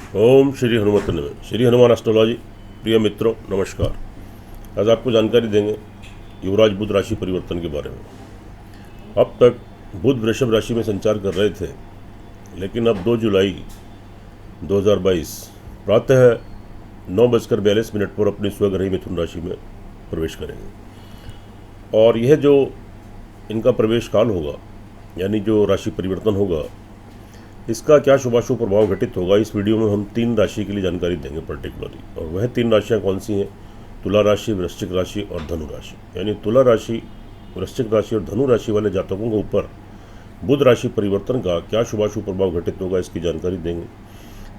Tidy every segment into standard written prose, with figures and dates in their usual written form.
ओम श्री हनुमत नमः। श्री हनुमान एस्ट्रोलॉजी। प्रिय मित्रों नमस्कार। आज आपको जानकारी देंगे युवराज बुध राशि परिवर्तन के बारे में। अब तक बुध वृषभ राशि में संचार कर रहे थे, लेकिन अब 2 जुलाई 2022 प्रातः 9:42 पर अपनी स्वग्रही मिथुन राशि में प्रवेश करेंगे। और यह जो इनका प्रवेश काल होगा, यानी जो राशि परिवर्तन होगा, इसका क्या शुभाशुभ प्रभाव घटित होगा, इस वीडियो में हम 3 राशि के लिए जानकारी देंगे पर्टिकुलरली। और वह 3 राशियां कौन सी हैं? तुला राशि, वृश्चिक राशि और धनु राशि। यानी तुला राशि, वृश्चिक राशि और धनु राशि वाले जातकों के ऊपर बुध राशि परिवर्तन का क्या शुभाशुभ प्रभाव घटित होगा, इसकी जानकारी देंगे।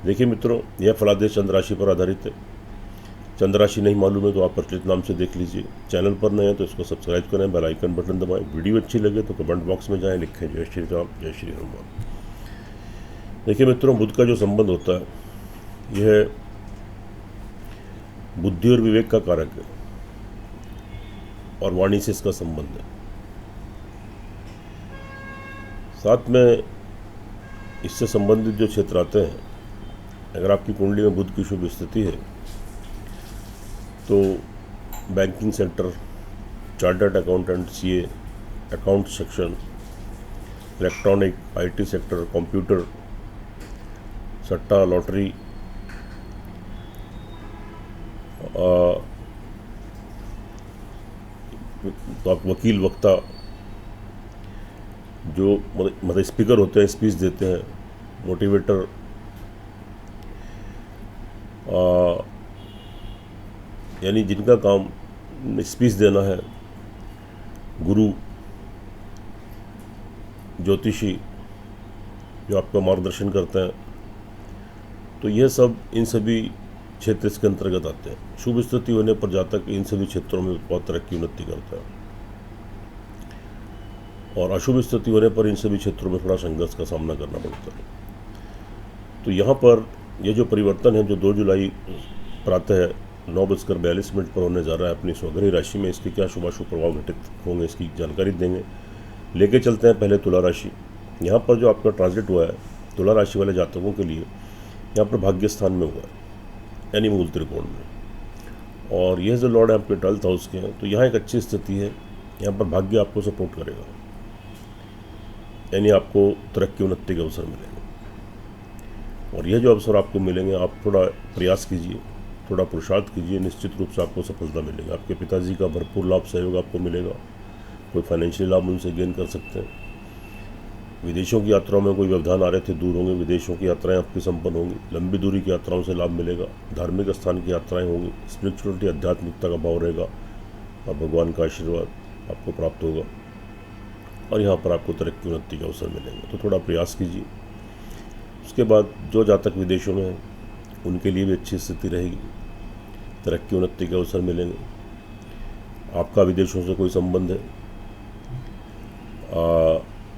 देखिए मित्रों, यह फलादेश चंद्र राशि पर आधारित है। चंद्र राशि नहीं मालूम है तो आप प्रचलित नाम से देख लीजिए। चैनल पर नए हैं तो इसको सब्सक्राइब करें, बेल आइकन बटन दबाएं। वीडियो अच्छी लगे तो कमेंट बॉक्स में जाएं, लिखें जय श्री राम, जय श्री हनुमान। देखिए मित्रों, बुध का जो संबंध होता है यह बुद्धि और विवेक का कारक है और वाणी से इसका संबंध है। साथ में इससे संबंधित जो क्षेत्र आते हैं, अगर आपकी कुंडली में बुध की शुभ स्थिति है तो banking sector, chartered accountant, CA, account section, electronic, IT sector, computer, सट्टा, लॉटरी, तो आप वकील, वक्ता, जो मतलब स्पीकर होते हैं, स्पीच देते हैं, मोटिवेटर, यानी जिनका काम स्पीच देना है, गुरु, ज्योतिषी जो आपका मार्गदर्शन करते हैं, तो यह सब इन सभी क्षेत्र इसके अंतर्गत आते हैं। शुभ स्थिति होने पर जातक इन सभी क्षेत्रों में बहुत तरक्की उन्नति करता है, और अशुभ स्थिति होने पर इन सभी क्षेत्रों में थोड़ा संघर्ष का सामना करना पड़ता है। तो यहाँ पर यह जो परिवर्तन है, जो 2 जुलाई प्रातः 9:42 पर होने जा रहा है अपनी स्वग्रही राशि में, इसके क्या शुभाशुभ प्रभाव घटित होंगे, इसकी जानकारी देंगे। लेके चलते हैं पहले तुला राशि। यहाँ पर जो आपका ट्रांजिट हुआ है तुला राशि वाले जातकों के लिए, यहाँ पर भाग्य स्थान में हुआ है, यानी मूल त्रिकोण में। और यह जो लॉर्ड है आपके 12th हाउस के हैं, तो यहाँ एक अच्छी स्थिति है। यहाँ पर भाग्य आपको सपोर्ट करेगा, यानी आपको तरक्की उन्नति के अवसर मिलेंगे। और यह जो अवसर आपको मिलेंगे, आप थोड़ा प्रयास कीजिए, थोड़ा पुरुषार्थ कीजिए, निश्चित रूप से आपको सफलता मिलेगी। आपके पिताजी का भरपूर लाभ, सहयोग आपको मिलेगा। कोई फाइनेंशियल लाभ उनसे गेन कर सकते हैं। विदेशों की यात्राओं में कोई व्यवधान आ रहे थे, दूर होंगे। विदेशों की यात्राएं आपकी संपन्न होंगी। लंबी दूरी की यात्राओं से लाभ मिलेगा। धार्मिक स्थान की यात्राएं होंगी। स्पिरिचुअलिटी, आध्यात्मिकता का भाव रहेगा और भगवान का आशीर्वाद आपको प्राप्त होगा। और यहाँ पर आपको तरक्की उन्नति के अवसर मिलेंगे, तो थोड़ा प्रयास कीजिए। उसके बाद जो जातक विदेशों में हैं उनके लिए भी अच्छी स्थिति रहेगी, तरक्की उन्नति के अवसर मिलेंगे। आपका विदेशों से कोई संबंध है,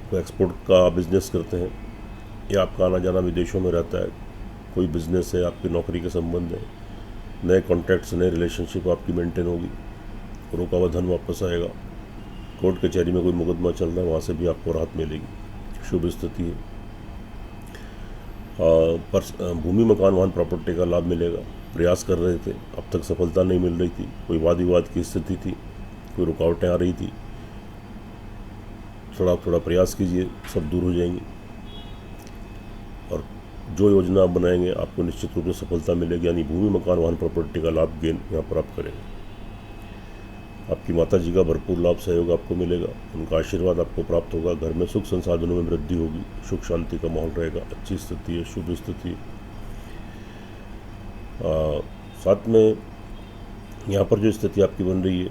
कोई एक्सपोर्ट का बिजनेस करते हैं, या आपका आना जाना विदेशों में रहता है, कोई बिजनेस है, आपकी नौकरी के संबंध है, नए कॉन्टैक्ट्स, नए रिलेशनशिप आपकी मेंटेन होगी, रोका हुआ धन वापस आएगा। कोर्ट कचहरी में कोई मुकदमा चल रहा है, वहाँ से भी आपको राहत मिलेगी। शुभ स्थिति है। पर भूमि, मकान, वाहन, प्रॉपर्टी का लाभ मिलेगा। प्रयास कर रहे थे, अब तक सफलता नहीं मिल रही थी, कोई वाद विवाद की स्थिति थी, कोई रुकावटें आ रही थी, थोड़ा प्रयास कीजिए, सब दूर हो जाएंगी। और जो योजना आप बनाएंगे आपको निश्चित रूप से सफलता मिलेगी। यानी भूमि, मकान, वाहन, प्रॉपर्टी का लाभ गेन यहाँ पर आप करेंगे। आपकी माता जी का भरपूर लाभ, सहयोग आपको मिलेगा। उनका आशीर्वाद आपको प्राप्त होगा। घर में सुख संसाधनों में वृद्धि होगी। सुख शांति का माहौल रहेगा। अच्छी स्थिति है, शुभ स्थिति। साथ में यहाँ पर जो स्थिति आपकी बन रही है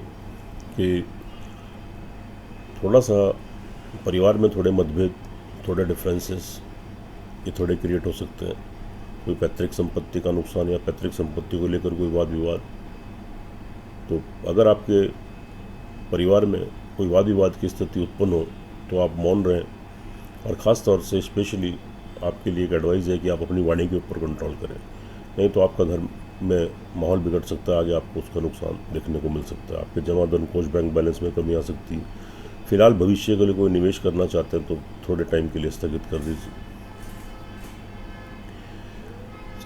कि थोड़ा सा परिवार में थोड़े मतभेद, थोड़े डिफरेंसेस ये थोड़े क्रिएट हो सकते हैं। कोई पैतृक संपत्ति का नुकसान या पैतृक संपत्ति को लेकर कोई वाद विवाद। तो अगर आपके परिवार में कोई वाद विवाद की स्थिति उत्पन्न हो तो आप मौन रहें। और ख़ास तौर से स्पेशली आपके लिए एक एडवाइस है कि आप अपनी वाणी के ऊपर कंट्रोल करें, नहीं तो आपका घर में माहौल बिगड़ सकता है। आगे आपको उसका नुकसान देखने को मिल सकता है। आपके जमा धन कोष, बैंक बैलेंस में कमी आ सकती है। फिलहाल भविष्य के लिए कोई निवेश करना चाहते हैं तो थोड़े टाइम के लिए स्थगित कर दीजिए।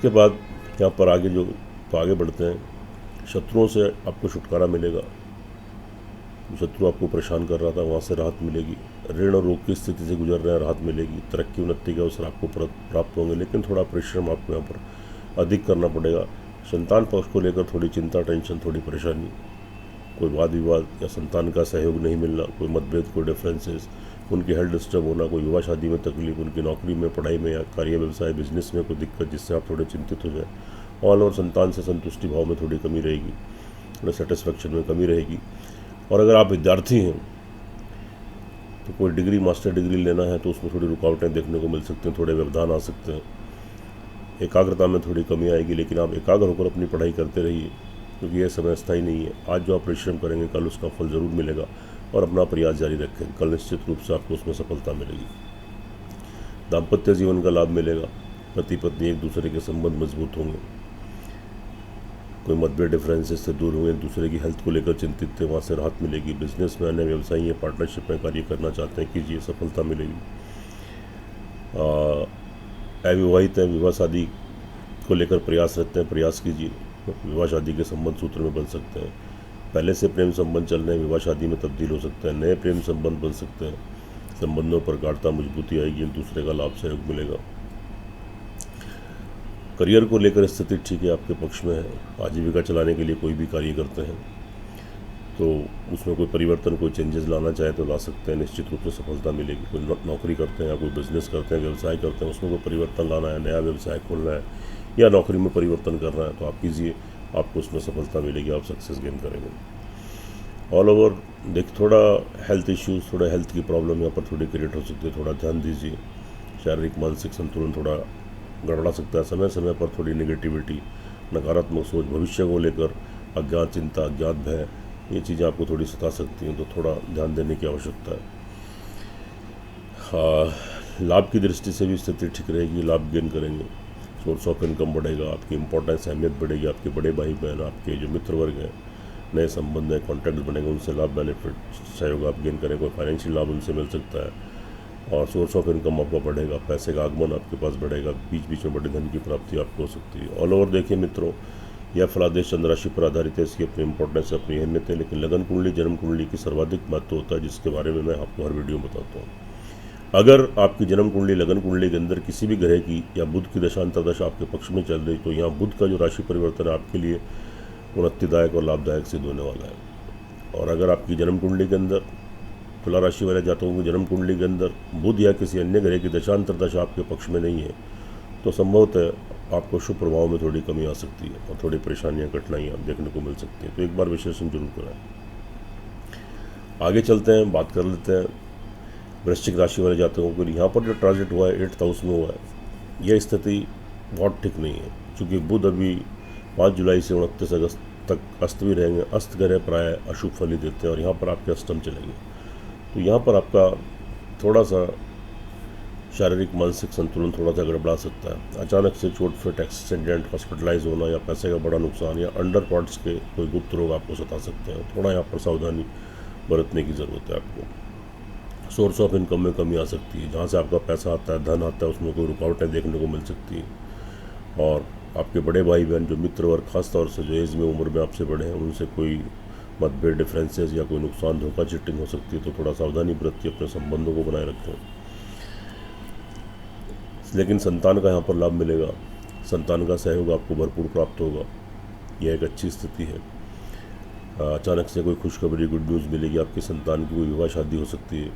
इसके बाद यहाँ पर आगे आगे बढ़ते हैं। शत्रुओं से आपको छुटकारा मिलेगा, शत्रु आपको परेशान कर रहा था वहाँ से राहत मिलेगी। ऋण और रोग की स्थिति से गुजर रहे हैं, राहत मिलेगी। तरक्की उन्नति के अवसर आपको प्राप्त होंगे, लेकिन थोड़ा परिश्रम आपको यहाँ पर अधिक करना पड़ेगा। संतान पक्ष को लेकर थोड़ी चिंता, टेंशन, थोड़ी परेशानी, कोई वाद विवाद या संतान का सहयोग नहीं मिलना, कोई मतभेद, कोई डिफरेंसेस, उनकी हेल्थ डिस्टर्ब होना, कोई विवाह शादी में तकलीफ, उनकी नौकरी में, पढ़ाई में या कार्य व्यवसाय बिजनेस में कोई दिक्कत जिससे आप थोड़े चिंतित हो जाए। ऑल ओवर संतान से संतुष्टि भाव में थोड़ी कमी रहेगी, थोड़ा सेटिस्फेक्शन में कमी रहेगी। और अगर आप विद्यार्थी हैं तो कोई डिग्री, मास्टर डिग्री लेना है तो उसमें थोड़ी रुकावटें देखने को मिल सकती हैं, थोड़े व्यवधान आ सकते हैं, एकाग्रता में थोड़ी कमी आएगी। लेकिन आप एकाग्र होकर अपनी पढ़ाई करते रहिए, क्योंकि यह समय स्थायी नहीं है। आज जो आप परिश्रम करेंगे कल उसका फल ज़रूर मिलेगा, और अपना प्रयास जारी रखें, कल निश्चित रूप से आपको उसमें सफलता मिलेगी। दाम्पत्य जीवन का लाभ मिलेगा, पति पत्नी एक दूसरे के संबंध मजबूत होंगे, कोई मतभेद डिफरेंसेस से दूर होंगे, एक दूसरे की हेल्थ को लेकर चिंतित थे वहाँ से राहत मिलेगी। बिजनेस में, अन्य व्यवसायी या पार्टनरशिप में कार्य करना चाहते हैं, कीजिए, सफलता मिलेगी। अविवाहित हैं, विवाह शादी को लेकर प्रयासरत हैं, प्रयास कीजिए, विवाह शादी के संबंध सूत्र में बन सकते हैं। पहले से प्रेम संबंध चल रहे हैं, विवाह शादी में तब्दील हो सकते हैं, नए प्रेम संबंध बन सकते हैं, संबंधों पर गाढ़ता मजबूती आएगी, एक दूसरे का लाभ सहयोग मिलेगा। करियर को लेकर स्थिति ठीक है, आपके पक्ष में है। आजीविका चलाने के लिए कोई भी कार्य करते हैं तो उसमें कोई परिवर्तन, कोई चेंजेस लाना चाहे तो ला सकते हैं, निश्चित रूप से सफलता मिलेगी। कोई नौकरी करते हैं या कोई बिजनेस करते हैं, व्यवसाय करते हैं, उसमें कोई परिवर्तन लाना है, नया व्यवसाय खोलना है या नौकरी में परिवर्तन करना है तो आप कीजिए, आपको उसमें सफलता मिलेगी, आप सक्सेस गेन करेंगे। ऑल ओवर थोड़ा हेल्थ इश्यूज़, थोड़ा हेल्थ की प्रॉब्लम यहाँ पर थोड़ी क्रिएट हो सकती है, थोड़ा ध्यान दीजिए। शारीरिक मानसिक संतुलन थोड़ा गड़बड़ा सकता है, समय समय पर थोड़ी नेगेटिविटी, नकारात्मक सोच, भविष्य को लेकर अज्ञात चिंता, अज्ञात भय, ये चीज़ें आपको थोड़ी सता सकती हैं, तो थोड़ा ध्यान देने की आवश्यकता है। हाँ, लाभ की दृष्टि से भी स्थिति ठीक रहेगी, लाभ गेन करेंगे, सोर्स ऑफ इनकम बढ़ेगा, आपकी इंपॉर्टेंस, अहमियत बढ़ेगी, आपके बड़े भाई बहन, आपके जो मित्र वर्ग हैं, नए संबंध हैं, कॉन्टैक्ट बनेंगे, उनसे लाभ, बेनिफिट, सहयोग आप गेन करेंगे, कोई फाइनेंशियल लाभ उनसे मिल सकता है, और सोर्स ऑफ इनकम आपका बढ़ेगा, पैसे का आगमन आपके पास बढ़ेगा, बीच बीच में बड़े धन की प्राप्ति आपको हो सकती है। ऑल ओवर देखिए मित्रों, यह फलादेश चंद्र राशि पर आधारित है, इसकी अपनी इंपॉर्टेंस, अपनी अहमियत है, लेकिन लगन कुंडली, जन्म कुंडली की सर्वाधिक महत्व होता है, जिसके बारे में मैं आपको हर वीडियो में बताता हूँ। अगर आपकी जन्म कुंडली, लगन कुंडली के अंदर किसी भी ग्रह की या बुध की दशांतर दशा आपके पक्ष में चल रही, तो यहाँ बुध का जो राशि परिवर्तन है आपके लिए उन्नतिदायक और लाभदायक सिद्ध होने वाला है। और अगर आपकी जन्म कुंडली के अंदर, तुला राशि वाले जातकों की जन्म कुंडली के अंदर बुध या किसी अन्य ग्रह की दशांतर दशा आपके पक्ष में नहीं है, तो संभवतः आपको शुभ प्रभाव में थोड़ी कमी आ सकती है और थोड़ी परेशानियां, कठिनाइयां देखने को मिल सकती हैं। तो एक बार विश्लेषण जरूर कराएं। आगे चलते हैं, बात कर लेते हैं वृश्चिक राशि वाले जातकों के लिए। यहाँ पर जो ट्रांजिट हुआ है 8th हाउस में हुआ है, यह स्थिति बहुत ठीक नहीं है, क्योंकि बुध अभी 5 जुलाई से 29 अगस्त तक अस्त भी रहेंगे। अस्त ग्रह प्राय अशुभ फल ही देते हैं और यहाँ पर आपके अष्टम चलेंगे, तो यहाँ पर आपका थोड़ा सा शारीरिक मानसिक संतुलन थोड़ा सा गड़बड़ा सकता है। अचानक से चोट फिट, एक्सीडेंट, हॉस्पिटलाइज होना या पैसे का बड़ा नुकसान या अंडर पार्ट्स के कोई गुप्त रोग आपको सता सकते हैं, थोड़ा यहाँ पर सावधानी बरतने की ज़रूरत है आपको। सोर्स ऑफ इनकम में कमी आ सकती है, जहाँ से आपका पैसा आता है, धन आता है, उसमें कोई रुकावटें देखने को मिल सकती हैं। और आपके बड़े भाई बहन, जो मित्र वर्ग, खासतौर से जो एज में, उम्र में आपसे बड़े हैं, उनसे कोई मतभेद, डिफरेंसेस या कोई नुकसान, धोखा, चिटिंग हो सकती है, तो थोड़ा सावधानी बरतिए, अपने संबंधों को बनाए रखें। लेकिन संतान का यहाँ पर लाभ मिलेगा, संतान का सहयोग आपको भरपूर प्राप्त होगा, यह एक अच्छी स्थिति है। अचानक से कोई खुशखबरी, गुड न्यूज़ मिलेगी, आपकी संतान की कोई विवाह शादी हो सकती है,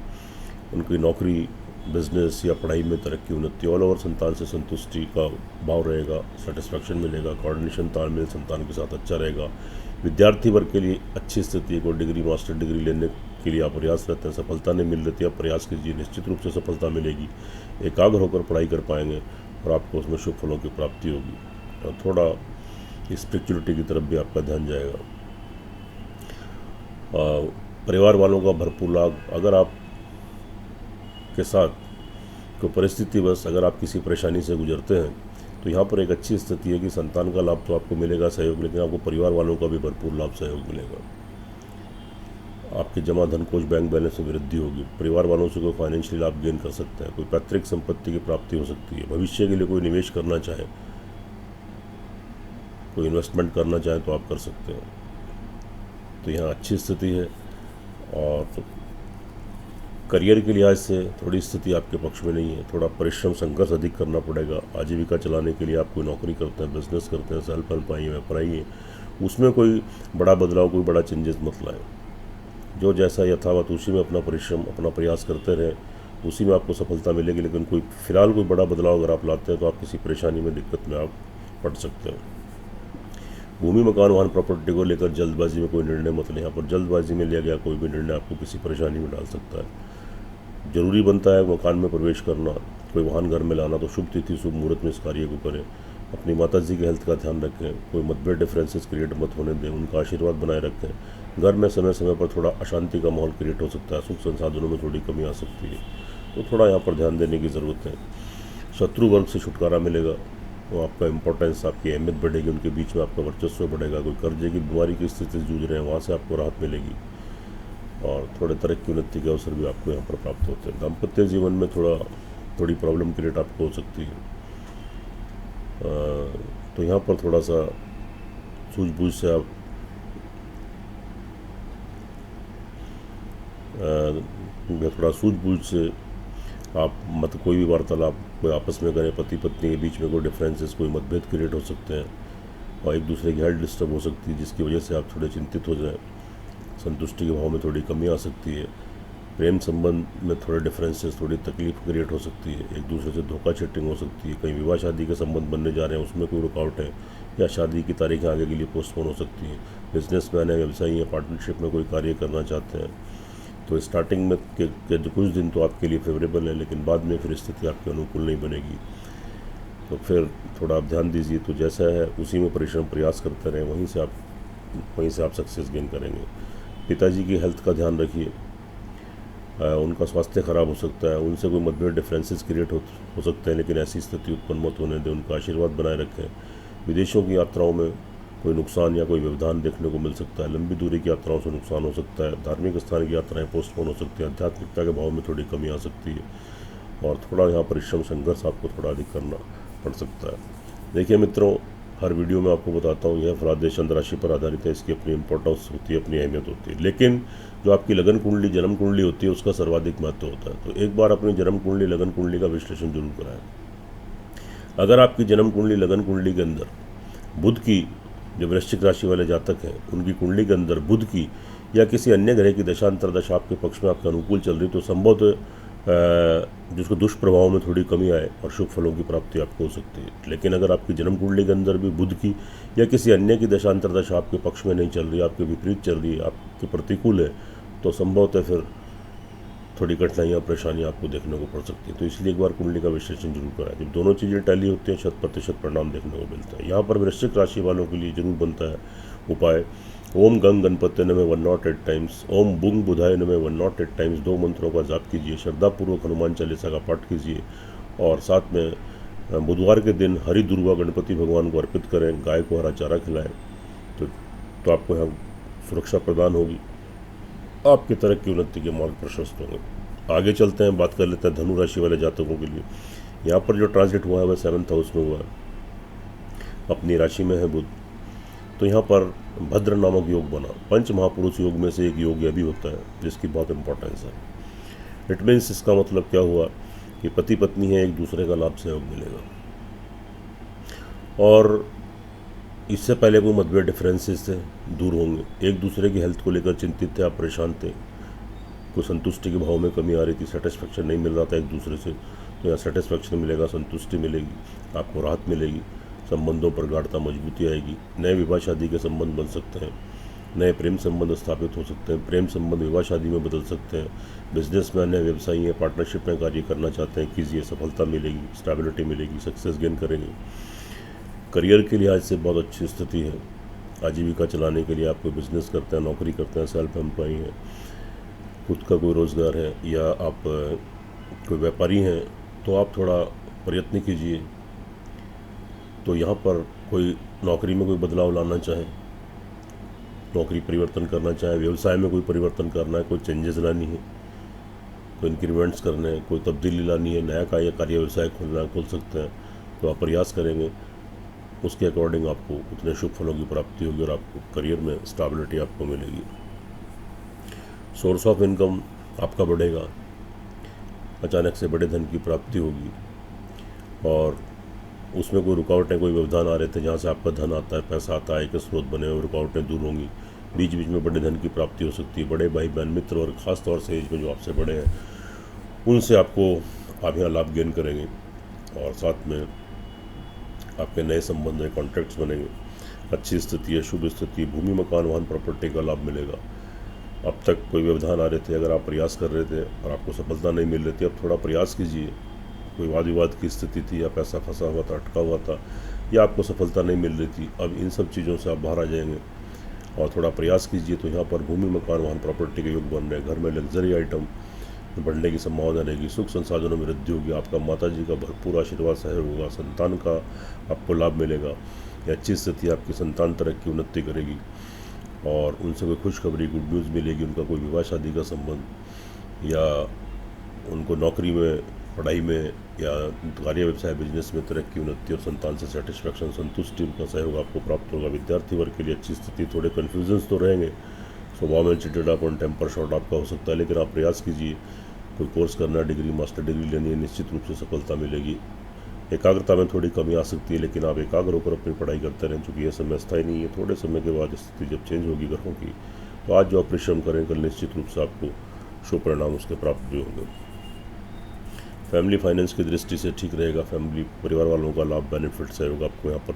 उनकी नौकरी, बिजनेस या पढ़ाई में तरक्की, उन्नति। ऑल ओवर संतान से संतुष्टि का भाव रहेगा, सेटिस्फैक्शन मिलेगा, कोऑर्डिनेशन, तालमेल संतान के साथ अच्छा रहेगा। विद्यार्थी वर्ग के लिए अच्छी स्थिति है, कोई डिग्री, मास्टर डिग्री लेने के लिए आप प्रयासरत हैं, सफलता नहीं मिल रही, आप प्रयास कीजिए, निश्चित रूप से सफलता मिलेगी। एकाग्र होकर पढ़ाई कर पाएंगे और आपको उसमें शुभ फलों की प्राप्ति होगी, और थोड़ा स्पिरिचुअलिटी की तरफ भी आपका ध्यान जाएगा। परिवार वालों का भरपूर लाभ, अगर आप के साथ कोई परिस्थिति बस अगर आप किसी परेशानी से गुजरते हैं तो यहाँ पर एक अच्छी स्थिति है कि संतान का लाभ तो आपको मिलेगा, सहयोग, लेकिन आपको परिवार वालों का भी भरपूर लाभ, सहयोग मिलेगा। आपके जमा धन कोष, बैंक बैलेंस में वृद्धि होगी। परिवार वालों से कोई फाइनेंशियल लाभ गेन कर सकते हैं, कोई पैतृक संपत्ति की प्राप्ति हो सकती है। भविष्य के लिए कोई निवेश करना चाहे कोई इन्वेस्टमेंट करना चाहें तो आप कर सकते हैं। तो यहाँ अच्छी स्थिति है। और करियर के लिहाज से थोड़ी स्थिति आपके पक्ष में नहीं है, थोड़ा परिश्रम संघर्ष अधिक करना पड़ेगा। आजीविका चलाने के लिए आप कोई नौकरी करते हैं, बिजनेस करते हैं, सेल्फ एम्प्लॉई व्यापारी हैं, उसमें कोई बड़ा बदलाव, कोई बड़ा चेंजेस मत लाएं। जो जैसा यथावत उसी में अपना परिश्रम, अपना प्रयास करते रहें, उसी में आपको सफलता मिलेगी। लेकिन कोई फिलहाल कोई बड़ा बदलाव अगर आप लाते हैं तो आप किसी परेशानी में, दिक्कत में आप पड़ सकते हैं। भूमि, मकान, वाहन, प्रॉपर्टी को लेकर जल्दबाजी में कोई निर्णय मत लें। यहाँ पर जल्दबाजी में लिया गया कोई भी निर्णय आपको किसी परेशानी में डाल सकता है। जरूरी बनता है मकान में प्रवेश करना, कोई वाहन घर में लाना, तो शुभ तिथि शुभ मुहूर्त में इस कार्य को करें। अपनी माता जी की हेल्थ का ध्यान रखें, कोई मतभेद डिफरेंसेस क्रिएट मत होने दें, उनका आशीर्वाद बनाए रखें। घर में समय समय पर थोड़ा अशांति का माहौल क्रिएट हो सकता है, सुख संसाधनों में थोड़ी कमी आ सकती है, तो थोड़ा यहाँ पर ध्यान देने की ज़रूरत है। शत्रु वर्ग से छुटकारा मिलेगा, तो आपका इंपॉर्टेंस, आपकी अहमियत बढ़ेगी, उनके बीच में आपका वर्चस्व बढ़ेगा। कोई कर्जे की बीमारी की स्थिति से जूझ रहे हैं, वहाँ से आपको राहत मिलेगी। और थोड़े तरक्की उन्नति के अवसर भी आपको यहाँ पर प्राप्त होते हैं। दाम्पत्य जीवन में थोड़ी प्रॉब्लम क्रिएट आपको हो सकती है, तो यहाँ पर थोड़ा सा सूझबूझ से आप थोड़ा सूझबूझ से आप मत कोई भी वार्तालाप कोई आपस में करें। पति पत्नी के बीच में कोई डिफरेंसेस, कोई मतभेद क्रिएट हो सकते हैं और एक दूसरे की हेल्थ डिस्टर्ब हो सकती है, जिसकी वजह से आप थोड़े चिंतित हो जाएं। संतुष्टि के भाव में थोड़ी कमी आ सकती है। प्रेम संबंध में थोड़े डिफरेंसेस, थोड़ी तकलीफ क्रिएट हो सकती है। एक दूसरे से धोखा चीटिंग हो सकती है। कहीं विवाह शादी के संबंध बनने जा रहे हैं, उसमें कोई रुकावट है, या शादी की तारीखें आगे के लिए पोस्टपोन हो सकती है। बिजनेसमैन है, व्यवसायी है, पार्टनरशिप में कोई कार्य करना चाहते हैं, तो स्टार्टिंग में के कुछ दिन तो आपके लिए फेवरेबल है, लेकिन बाद में फिर स्थिति आपके अनुकूल नहीं बनेगी। तो फिर थोड़ा आप ध्यान दीजिए। तो जैसा है उसी में परिश्रम प्रयास करते रहें, वहीं से आप सक्सेस गेन करेंगे। पिताजी की हेल्थ का ध्यान रखिए, उनका स्वास्थ्य खराब हो सकता है, उनसे कोई मतभेद डिफरेंसेस क्रिएट हो सकते हैं, लेकिन ऐसी स्थिति उत्पन्न मत होने दें। उनका आशीर्वाद बनाए रखें। विदेशों की यात्राओं में कोई नुकसान या कोई व्यवधान देखने को मिल सकता है। लंबी दूरी की यात्राओं से नुकसान हो सकता है। धार्मिक स्थान की यात्राएं पोस्टपोन हो सकती हैं। आध्यात्मिकता के भाव में थोड़ी कमी आ सकती है, और थोड़ा यहाँ परिश्रम संघर्ष आपको थोड़ा अधिक करना पड़ सकता है। देखिए मित्रों, हर वीडियो में आपको बताता हूँ, यह फलादेश चंद्र राशि पर आधारित है, इसकी अपनी इंपॉर्टेंस होती है, अपनी अहमियत होती है। लेकिन जो आपकी लगन कुंडली, जन्म कुंडली होती है, उसका सर्वाधिक महत्व होता है। तो एक बार अपनी जन्म कुंडली, लगन कुंडली का विश्लेषण जरूर कराएं। अगर आपकी जन्म कुंडली, लगन कुंडली के अंदर बुध की, जो वृश्चिक राशि वाले जातक हैं, उनकी कुंडली के अंदर बुध की या किसी अन्य ग्रह की दशा अंतर्दशा आपके पक्ष में, आपके अनुकूल चल रही, तो संभवतः जिसको दुष्प्रभाव में थोड़ी कमी आए और शुभ फलों की प्राप्ति आपको हो सकती है। लेकिन अगर आपकी जन्म कुंडली के अंदर भी बुध की या किसी अन्य की दशा अंतर्दशा आपके पक्ष में नहीं चल रही, आपके विपरीत चल रही है, आपके प्रतिकूल है, तो संभवतः फिर थोड़ी कठिनाइयाँ, परेशानियाँ आपको देखने को पड़ सकती है। तो इसलिए एक बार कुंडली का विश्लेषण जरूर कराएं। जब दोनों चीज़ें टैली होती हैं, 100% परिणाम देखने को मिलता है। यहाँ पर वृश्चिक राशि वालों के लिए जरूर बनता है उपाय, ओम गंग गणपति नमः 108 टाइम्स, ओम बुंग बुधाय नमः 108 टाइम्स। 2 मंत्रों का जाप कीजिए, श्रद्धापूर्वक हनुमान चालीसा का पाठ कीजिए, और साथ में बुधवार के दिन हरि दुर्वा गणपति भगवान को अर्पित करें, गाय को हरा चारा खिलाएं, तो आपको यहाँ सुरक्षा प्रदान होगी, आपकी तरक्की उन्नति के मार्ग प्रशस्त होंगे। आगे चलते हैं, बात कर लेते हैं धनु राशि वाले जातकों के लिए। यहाँ पर जो ट्रांजिट हुआ है वह 7th हाउस में हुआ है, अपनी राशि में है बुध। तो यहाँ पर भद्र नामक योग बना, पंच महापुरुष योग में से एक योग यह भी होता है, जिसकी बहुत इंपॉर्टेंस है। इट मीन्स, इसका मतलब क्या हुआ कि पति पत्नी है, एक दूसरे का लाभ सहयोग मिलेगा, और इससे पहले कोई मतभेद डिफरेंसेस थे, दूर होंगे। एक दूसरे की हेल्थ को लेकर चिंतित थे, आप परेशान थे, कोई संतुष्टि के भाव में कमी आ रही थी, सेटिस्फेक्शन नहीं मिल रहा था एक दूसरे से, तो यहाँ सेटिस्फेक्शन मिलेगा, संतुष्टि मिलेगी, आपको राहत मिलेगी, संबंधों पर गाढ़ता, मजबूती आएगी। नए विवाह शादी के संबंध बन सकते हैं, नए प्रेम संबंध स्थापित हो सकते हैं, प्रेम संबंध विवाह शादी में बदल सकते हैं। बिजनेसमैन है, व्यवसायी है, पार्टनरशिप में कार्य करना चाहते हैं, कीजिए, सफलता मिलेगी, स्टेबिलिटी मिलेगी, सक्सेस गेन करेंगे। करियर के लिहाज से बहुत अच्छी स्थिति है। आजीविका चलाने के लिए आप कोई बिजनेस करते हैं, नौकरी करते हैं, सेल्फ एम्प्लॉई हैं, खुद का कोई रोज़गार है, या आप कोई व्यापारी हैं, तो आप थोड़ा प्रयत्न कीजिए। तो यहाँ पर कोई नौकरी में कोई बदलाव लाना चाहे, नौकरी परिवर्तन करना चाहे, व्यवसाय में कोई परिवर्तन करना है, कोई चेंजेस लानी है, कोई इंक्रीमेंट्स करने हैं, कोई तब्दीली लानी है, नया कार्य व्यवसाय खोलना है, खोल सकते हैं, तो आप प्रयास करेंगे उसके अकॉर्डिंग आपको उतने शुभ फलों की प्राप्ति होगी और आपको करियर में स्टेबिलिटी आपको मिलेगी। सोर्स ऑफ इनकम आपका बढ़ेगा, अचानक से बड़े धन की प्राप्ति होगी और उसमें कोई रुकावटें, कोई व्यवधान आ रहे थे जहाँ से आपका धन आता है, पैसा आता है, एक स्रोत बने हुए, रुकावटें दूर होंगी। बीच बीच में बड़े धन की प्राप्ति हो सकती है। बड़े भाई बहन मित्र और ख़ास तौर से एज में जो आपसे बड़े हैं उनसे आप यहाँ लाभ गेन करेंगे और साथ में आपके नए संबंध, नए कॉन्ट्रैक्ट्स बनेंगे। अच्छी स्थिति है, शुभ स्थिति है, भूमि मकान वाहन प्रॉपर्टी का लाभ मिलेगा। अब तक कोई व्यवधान आ रहे थे, अगर आप प्रयास कर रहे थे और आपको सफलता नहीं मिल रही थी, अब थोड़ा प्रयास कीजिए। कोई वाद विवाद की स्थिति थी या पैसा फंसा हुआ था, अटका हुआ था या आपको सफलता नहीं मिल रही थी, अब इन सब चीज़ों से आप बाहर आ जाएंगे और थोड़ा प्रयास कीजिए तो यहाँ पर भूमि मकान वाहन प्रॉपर्टी के योग बन रहे हैं। घर में लग्जरी आइटम बढ़ने की संभावना रहेगी, सुख संसाधनों में वृद्धि होगी, आपका माता जी का भरपूर आशीर्वाद सहयोग होगा, संतान का आपको लाभ मिलेगा। ये अच्छी स्थिति, आपकी संतान तरक्की उन्नति करेगी और उनसे कोई खुशखबरी, गुड न्यूज़ मिलेगी। उनका कोई विवाह शादी का संबंध या उनको नौकरी में, पढ़ाई में या कार्य व्यवसाय बिजनेस में तरक्की उन्नति और संतान से सेटिस्फैक्शन, संतुष्टि, उनका सहयोग आपको प्राप्त होगा। विद्यार्थी वर्ग के लिए अच्छी स्थिति, थोड़े कन्फ्यूजन्स तो रहेंगे, स्वभाव में चिड़चिड़ापन, टेम्पर शॉट आपका हो सकता है, लेकिन आप प्रयास कीजिए। कोई कोर्स करना, डिग्री, मास्टर डिग्री लेनी है, निश्चित रूप से सफलता मिलेगी। एकाग्रता में थोड़ी कमी आ सकती है, लेकिन आप एकाग्र होकर अपनी पढ़ाई करते रहें, क्योंकि यह समय स्थायी नहीं है। थोड़े समय के बाद स्थिति जब चेंज होगी ग्रहों की, तो आज जो आप परिश्रम करें, कल निश्चित रूप से आपको शुभ परिणाम उसके प्राप्त भी होंगे। फैमिली फाइनेंस की दृष्टि से ठीक रहेगा। फैमिली, परिवार वालों का लाभ, बेनिफिट, सहयोग आपको यहाँ पर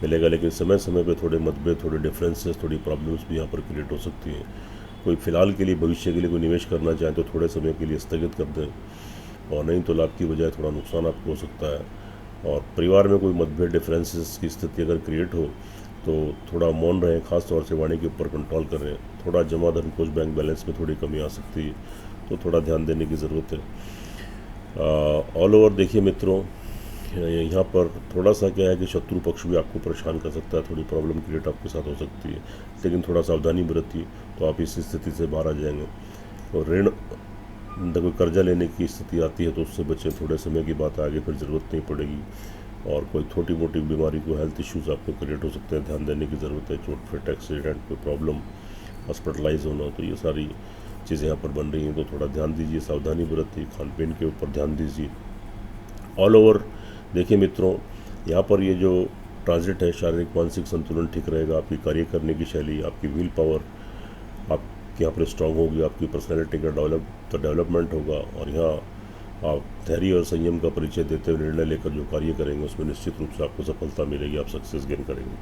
मिलेगा, लेकिन समय समय पे थोड़े मतभेद, थोड़े डिफरेंसेस, थोड़ी प्रॉब्लम्स भी यहाँ पर क्रिएट हो सकती हैं। कोई फिलहाल के लिए, भविष्य के लिए कोई निवेश करना चाहें तो थोड़े समय के लिए स्थगित कर दें और नहीं तो लाभ की बजाय थोड़ा नुकसान आपको हो सकता है। और परिवार में कोई मतभेद, डिफरेंसेस की स्थिति अगर क्रिएट हो तो थोड़ा मौन रहें, खास तौर से वाणी के ऊपर कंट्रोल करें। थोड़ा जमा धन कोष बैंक बैलेंस में थोड़ी कमी आ सकती है, तो थोड़ा ध्यान देने की ज़रूरत है। ऑल ओवर देखिए मित्रों, यहाँ पर थोड़ा सा क्या है कि शत्रु पक्ष भी आपको परेशान कर सकता है, थोड़ी प्रॉब्लम क्रिएट आपके साथ हो सकती है, लेकिन थोड़ा सावधानी बरतिए तो आप इस स्थिति से बाहर आ जाएंगे। और ऋण, कोई कर्जा लेने की स्थिति आती है तो उससे बचें, थोड़े समय की बात आगे फिर ज़रूरत नहीं पड़ेगी। और कोई छोटी मोटी बीमारी को, हेल्थ इश्यूज़ आपको क्रिएट हो सकते हैं, ध्यान देने की ज़रूरत है। चोट फिट, एक्सीडेंट, कोई प्रॉब्लम, हॉस्पिटलाइज होना, तो ये सारी चीज़ें यहाँ पर बन रही हैं, तो थोड़ा ध्यान दीजिए, सावधानी बरतिए, खान पीन के ऊपर ध्यान दीजिए। ऑल ओवर देखिए मित्रों, यहाँ पर ये जो ट्रांजिट है, शारीरिक मानसिक संतुलन ठीक रहेगा, आपकी कार्य करने की शैली, आपकी विल पावर आपकी यहाँ पर स्ट्रांग होगी, आपकी पर्सनैलिटी का डेवलपमेंट होगा और यहाँ आप धैर्य और संयम का परिचय देते हुए निर्णय लेकर जो कार्य करेंगे उसमें निश्चित रूप से आपको सफलता मिलेगी, आप सक्सेस गेन करेंगे।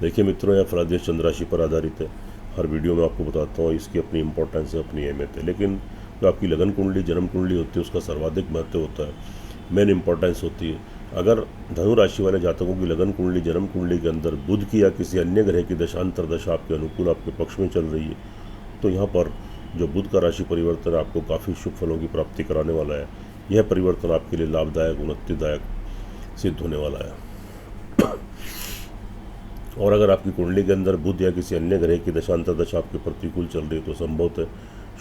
देखिए मित्रों, यह फलादेश चंद्र राशि पर आधारित है। हर वीडियो में आपको बताता हूँ, इसकी अपनी इंपॉर्टेंस है, अपनी अहमियत है, लेकिन जो आपकी लगन कुंडली, जन्म कुंडली होती है उसका सर्वाधिक महत्व होता है, मेन इंपॉर्टेंस होती है। अगर धनु राशि वाले जातकों की लगन कुंडली, जन्म कुंडली के अंदर बुध की या किसी अन्य ग्रह की दशांतर दशा आपके अनुकूल, आपके पक्ष में चल रही है, तो यहाँ पर जो बुध का राशि परिवर्तन आपको काफ़ी शुभ फलों की प्राप्ति कराने वाला है। यह परिवर्तन आपके लिए लाभदायक, उन्नतिदायक सिद्ध होने वाला है। और अगर आपकी कुंडली के अंदर बुध या किसी अन्य ग्रह की दशांतर दशा आपके प्रतिकूल चल रही है तो संभवतः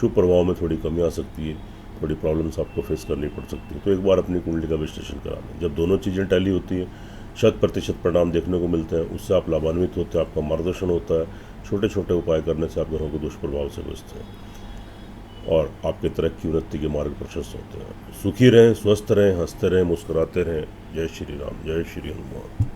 शुभ प्रभाव में थोड़ी कमी आ सकती है, थोड़ी प्रॉब्लम्स आपको फेस करनी पड़ सकती है। तो एक बार अपनी कुंडली का विश्लेषण करा लें। जब दोनों चीज़ें टैली होती हैं, 100% परिणाम देखने को मिलते हैं, उससे आप लाभान्वित होते हैं, आपका मार्गदर्शन होता है। छोटे छोटे उपाय करने से आप ग्रहों के दुष्प्रभाव से बचते हैं और आपके तरक्की उन्नति के मार्ग प्रशस्त होते हैं। सुखी रहें, स्वस्थ रहें, हंसते रहें, मुस्कुराते रहें। जय श्री राम, जय श्री हनुमान।